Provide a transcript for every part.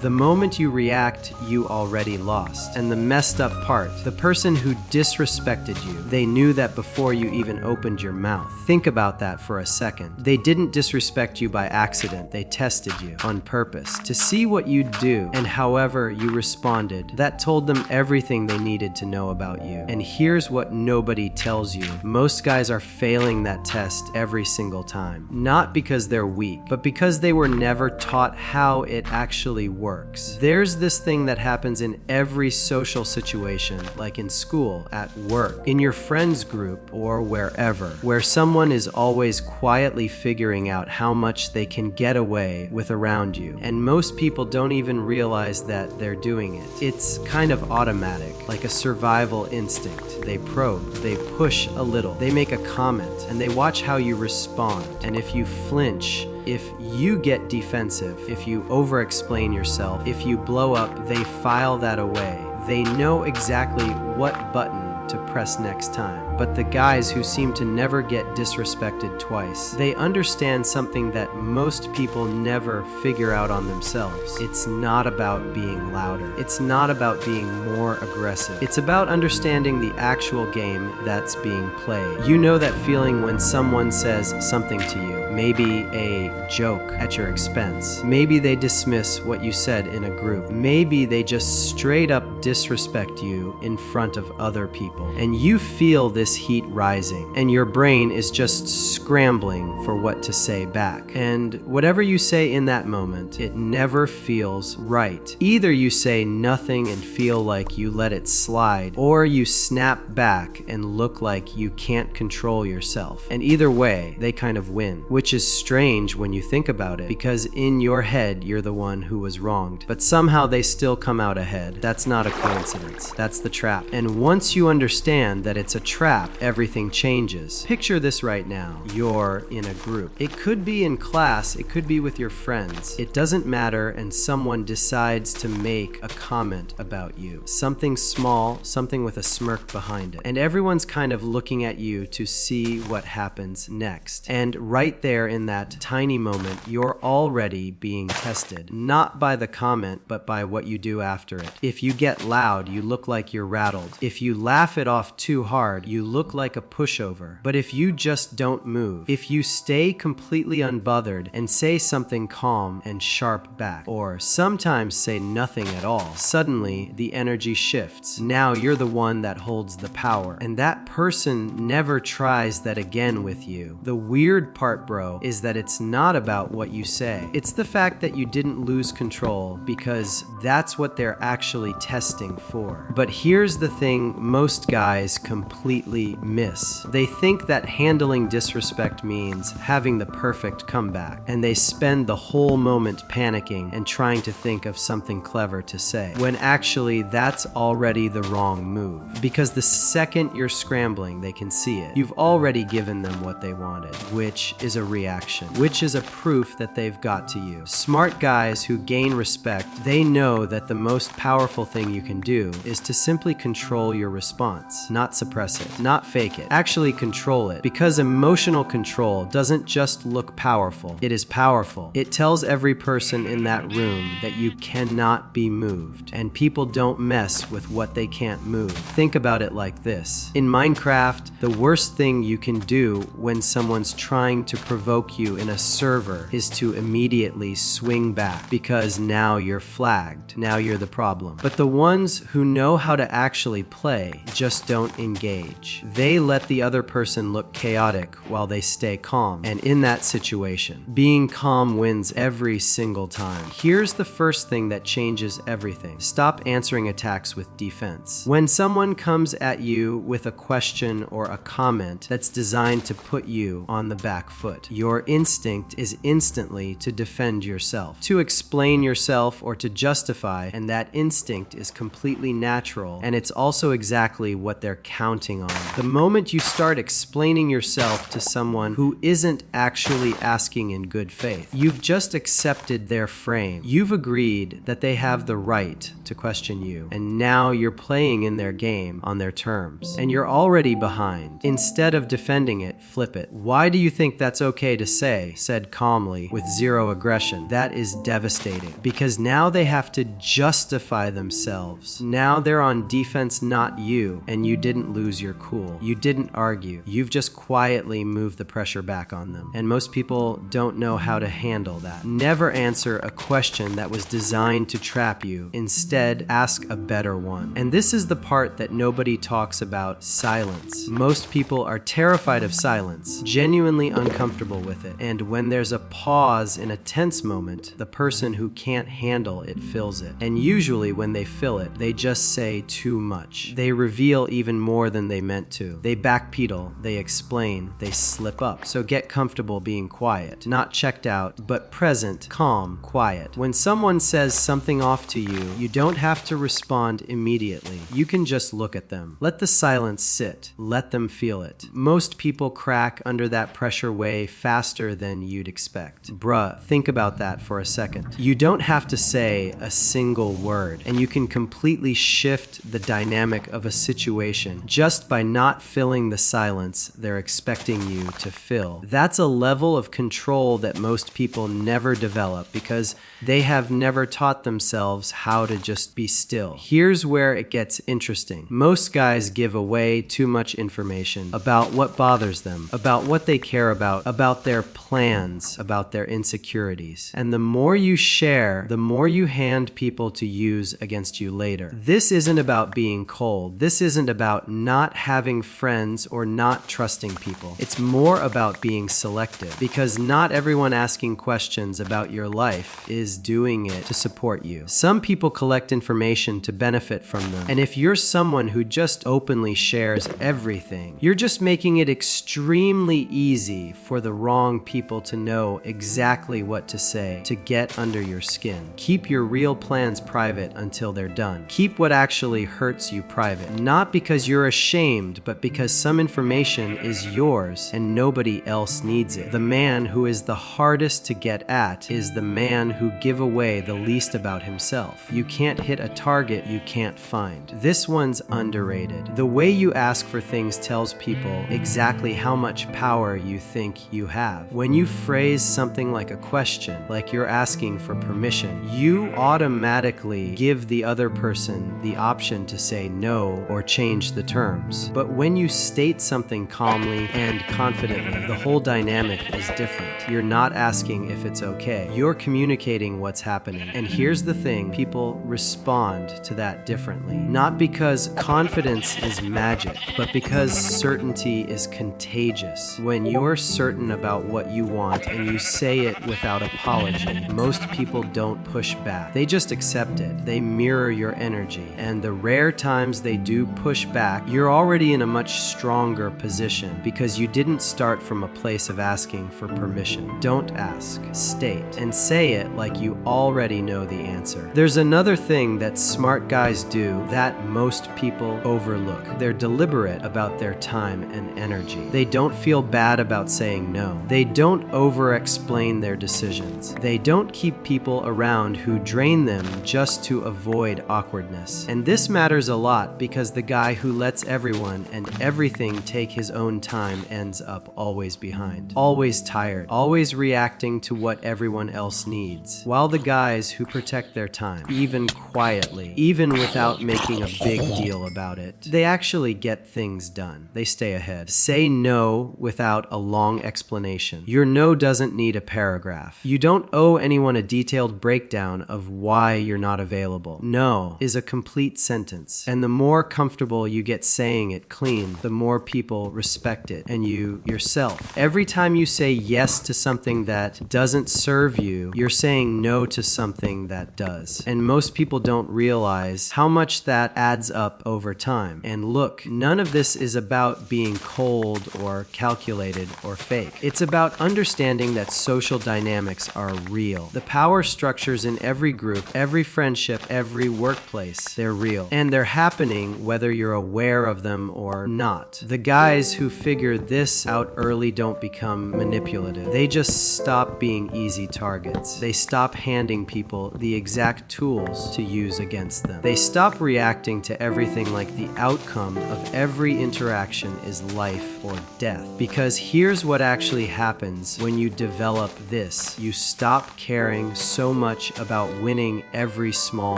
The moment you react, you already lost. And the messed up part, the person who disrespected you, they knew that before you even opened your mouth. Think about that for a second. They didn't disrespect you by accident. They tested you on purpose to see what you'd do, and however you responded, that told them everything they needed to know about you. And here's what nobody tells you. Most guys are failing that test every single time. Not because they're weak, but because they were never taught how it actually works. There's this thing that happens in every social situation, like in school, at work, in your friends group, or wherever, where someone is always quietly figuring out how much they can get away with around you. And most people don't even realize that they're doing it. It's kind of automatic, like a survival instinct. They probe, they push a little, they make a comment, and they watch how you respond. And if you flinch, if you get defensive, if you over-explain yourself, if you blow up, they file that away. They know exactly what button to press next time. But the guys who seem to never get disrespected twice, they understand something that most people never figure out on themselves. It's not about being louder. It's not about being more aggressive. It's about understanding the actual game that's being played. You know that feeling when someone says something to you, maybe a joke at your expense. Maybe they dismiss what you said in a group. Maybe they just straight up disrespect you in front of other people. And you feel this heat rising, and your brain is just scrambling for what to say back. And whatever you say in that moment, it never feels right. Either you say nothing and feel like you let it slide, or you snap back and look like you can't control yourself. And either way, they kind of win, which is strange when you think about it, because in your head, you're the one who was wronged. But somehow they still come out ahead. That's not a coincidence. That's the trap. And once you understand that it's a trap, everything changes. Picture this right now. You're in a group. It could be in class, it could be with your friends. It doesn't matter, and someone decides to make a comment about you. Something small, something with a smirk behind it. And everyone's kind of looking at you to see what happens next. And right there in that tiny moment, you're already being tested. Not by the comment, but by what you do after it. If you get loud, you look like you're rattled. If you laugh it off too hard, you look like a pushover. But if you just don't move, if you stay completely unbothered and say something calm and sharp back, or sometimes say nothing at all, suddenly the energy shifts. Now you're the one that holds the power, and that person never tries that again with you. The weird part, bro, is that it's not about what you say. It's the fact that you didn't lose control, because that's what they're actually testing for. But here's the thing most guys completely miss. They think that handling disrespect means having the perfect comeback, and they spend the whole moment panicking and trying to think of something clever to say, when actually that's already the wrong move. Because the second you're scrambling, they can see it. You've already given them what they wanted, which is a reaction, which is a proof that they've got to you. Smart guys who gain respect, they know that the most powerful thing you can do is to simply control your response, not suppress it, not fake it. Actually control it, because emotional control doesn't just look powerful, it is powerful. It tells every person in that room that you cannot be moved, and people don't mess with what they can't move. Think about it like this. In Minecraft, the worst thing you can do when someone's trying to provoke you in a server is to immediately swing back, because now you're flagged. Now you're the problem. But the ones who know how to actually play just don't engage. They let the other person look chaotic while they stay calm. And in that situation, being calm wins every single time. Here's the first thing that changes everything. Stop answering attacks with defense. When someone comes at you with a question or a comment that's designed to put you on the back foot, your instinct is instantly to defend yourself, to explain yourself, or to justify, and that instinct is completely natural, and it's also exactly what they're counting on. The moment you start explaining yourself to someone who isn't actually asking in good faith, you've just accepted their frame. You've agreed that they have the right to question you, and now you're playing in their game on their terms, and you're already behind. Instead of defending it, flip it. "Why do you think that's okay to say?" said calmly, with zero aggression. That is devastating, because now they have to justify themselves. Now they're on defense, not you, and you didn't lose your cool. You didn't argue. You've just quietly moved the pressure back on them, and most people don't know how to handle that. Never answer a question that was designed to trap you. Instead, ask a better one. And this is the part that nobody talks about: silence. Most people are terrified of silence, genuinely uncomfortable with it, and when there's a pause in a tense moment, the person who can't handle it fills it. And usually when they fill it, they just say too much. They reveal even more than they meant to. They backpedal, they explain, they slip up. So get comfortable being quiet, not checked out, but present, calm, quiet. When someone says something off to you, you don't have to respond immediately. You can just look at them. Let the silence sit. Let them feel it. Most people crack under that pressure way faster than you'd expect. Bruh, think about that for a second. You don't have to say a single word, and you can completely shift the dynamic of a situation just by not filling the silence they're expecting you to fill. That's a level of control that most people never develop because they have never taught themselves how to just be still. Here's where it gets interesting. Most guys give away too much information about what bothers them, about what they care about their plans, about their insecurities. And the more you share, the more you hand people to use against you later. This isn't about being cold. This isn't about not having friends or not trusting people. It's more about being selective, because not everyone asking questions about your life is doing it to support you. Some people collect information to benefit from them. And if you're someone who just openly shares everything, you're just making it extremely easy for the wrong people to know exactly what to say to get under your skin. Keep your real plans private until they're done. Keep what actually hurts you private, not because you're ashamed, but because some information is yours and nobody else needs it. The man who is the hardest to get at is the man who gives away the least about himself. You can't hit a target you can't find. This one's underrated. The way you ask for things tells people exactly how much power you think you have. When you phrase something like a question, like you're asking for permission, you automatically give the other person the option to say no or change the terms. But when you state something calmly and confidently, the whole dynamic is different. You're not asking if it's okay. You're communicating what's happening. And here's the thing, people respond to that differently. Not because confidence is magic, but because certainty is contagious. When you're certain about what you want and you say it without apology, most people don't push back. They just accept it. They mirror your energy. And the rare times they do push back, you're already in a much stronger position because you didn't start from a place of asking for permission. Don't ask. State. And say it like you already know the answer. There's another thing that smart guys do that most people overlook. They're deliberate about their time and energy. They don't feel bad about saying no. They don't over-explain their decisions. They don't keep people around who drain them just to avoid awkwardness. And this matters a lot because the guy who lets everyone and everything take his own time ends up always behind. Always tired. Always reacting to what everyone else needs. While the guys who protect their time, even quietly, even without making a big deal about it, they actually get things done. They stay ahead. Say no without a long explanation. Your no doesn't need a paragraph. You don't owe anyone a detailed breakdown of why you're not available. No is a complete sentence. And the more comfortable you get saying it clean, the more people respect it, and you yourself. Every time you say yes to something that doesn't serve you, you're saying no to something that does. And most people don't realize how much that adds up over time. And look, none of this is about being cold or calculated or fake. It's about understanding that social dynamics are real. The power structures in every group, every friendship, every workplace, they're real. And they're happening whether you're aware of them them or not. The guys who figure this out early don't become manipulative. They just stop being easy targets. They stop handing people the exact tools to use against them. They stop reacting to everything like the outcome of every interaction is life or death. Because here's what actually happens when you develop this. You stop caring so much about winning every small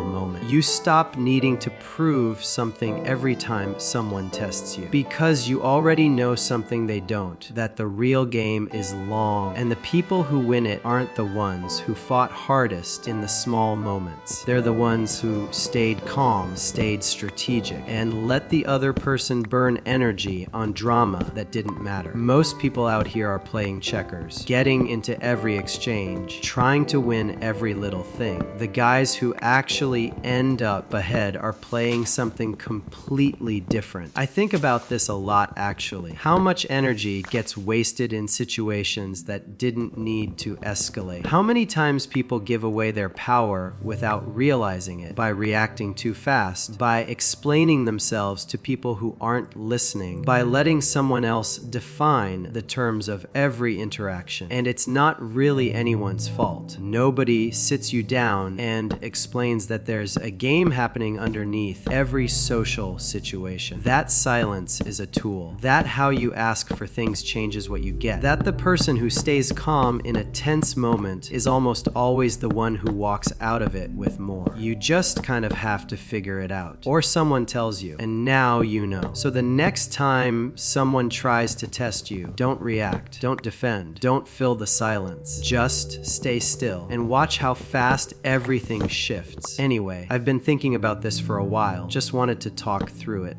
moment. You stop needing to prove something every time someone tests you. Because you already know something they don't, that the real game is long, and the people who win it aren't the ones who fought hardest in the small moments. They're the ones who stayed calm, stayed strategic, and let the other person burn energy on drama that didn't matter. Most people out here are playing checkers, getting into every exchange, trying to win every little thing. The guys who actually end up ahead are playing something completely different. I think about this a lot actually. How much energy gets wasted in situations that didn't need to escalate? How many times people give away their power without realizing it, by reacting too fast, by explaining themselves to people who aren't listening, by letting someone else define the terms of every interaction. And it's not really anyone's fault. Nobody sits you down and explains that there's a game happening underneath every social situation. That silence is a tool. That how you ask for things changes what you get. That the person who stays calm in a tense moment is almost always the one who walks out of it with more. You just kind of have to figure it out. Or someone tells you, and now you know. So the next time someone tries to test you, don't react, don't defend, don't fill the silence. Just stay still and watch how fast everything shifts. Anyway, I've been thinking about this for a while. Just wanted to talk through it.